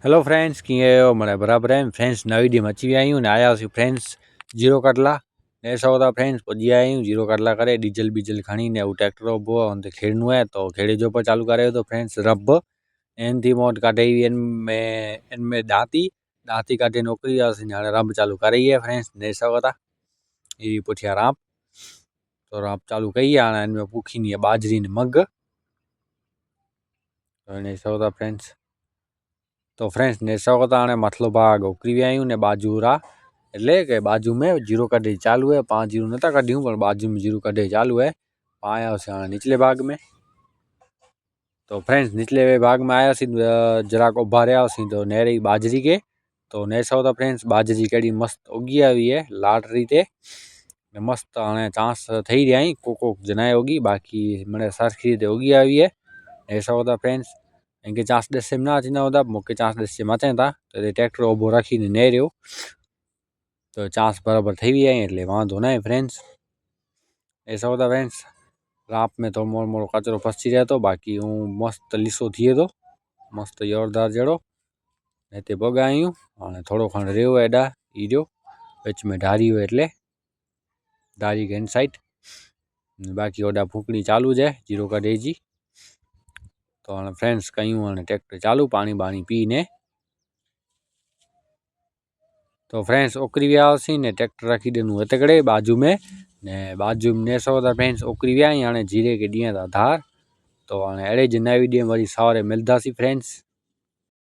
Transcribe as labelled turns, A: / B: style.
A: Hello friends कीअं आहियो माना बराबरि आहिनि फ्रेंड्स नवी ॾींहुं अची विया आहियूं ने आया हुआसीं फ्रेंड्स जीरो कटला ने सौ था फ्रेंड्स पुॼी आया आहियूं जीरो कटला करे डीजल बीजल खणी ने हू ट्रैक्टर ऊभो आहे हुन ते खेड़णो आहे तो खेड़े जो पर चालू करे तो फ्रेंड्स रब एन थी मोट काढे इनमें दाती काढे नौकरी हुआसीं हाणे रब चालू करे है फ्रेंड्स ने सौ था ये पुठिया राप तो राप चालू कई है हाणे इनमें पूखी है बाजरी ने मग तो ने सौ था फ्रेंड्स तो फ्रेंड्स ने सौ था हाणे मथलो भाग उकरी विया आहियूं ने बाजू रा એટલે કે બાજુ में जीरो कढे चालू है 5 जीरो नता कढियूं पर बाजू में जीरो कढे चालू है आया से निचले भाग में तो फ्रेंड्स निचले भाग में आया सी जरा को उभा रहा सी तो नहरी बाजरी के तो ने सौ तो फ्रेंड्स बाजरी केड़ी मस्त उगी आई है लाटरी ते मस्त हाँ चांस थी रहा है कोक जनाए होगी बाकी मैंने सरखी रीते उगी आई है ने सौ था फ्रेंड्स इनके चांस दस ना अची होता मूंखे चांस दस मचे था तो ट्रेक्टर उभो रखी ने रहो तो चांस बराबर थी गया है वाँधो ना फ्रेंड्स ऐसा होता फ्रेंड्स राप में तो मोड़ो कचरो फसी रहा तो बाकी हूँ मस्त लीसो थिए तो मस्त जोरदार जड़ो ने भगा आयूँ हाँ थोड़ो खण रो एडा ईरो बीच में ढारी हो एट्ले ढारी के साइड बाकी ओडा फूकनी चालू है जीरो काढे जी तो हाँ फ्रेंड्स कयूँ हाँ ट्रेक्टर चालू पानी बानी पी ने तो फ्रेंड्स ओकरी व्यासी ने ट्रेक्टर रखी देनु हतकड़े बाजू में ने सौ था फ्रेंड्स ओकरी व्या हाँ जीरे के दिए था धार तो हाँ अड़े ज नवी ॾींहुं वरी सवारे मिलंदासीं फ्रेंड्स।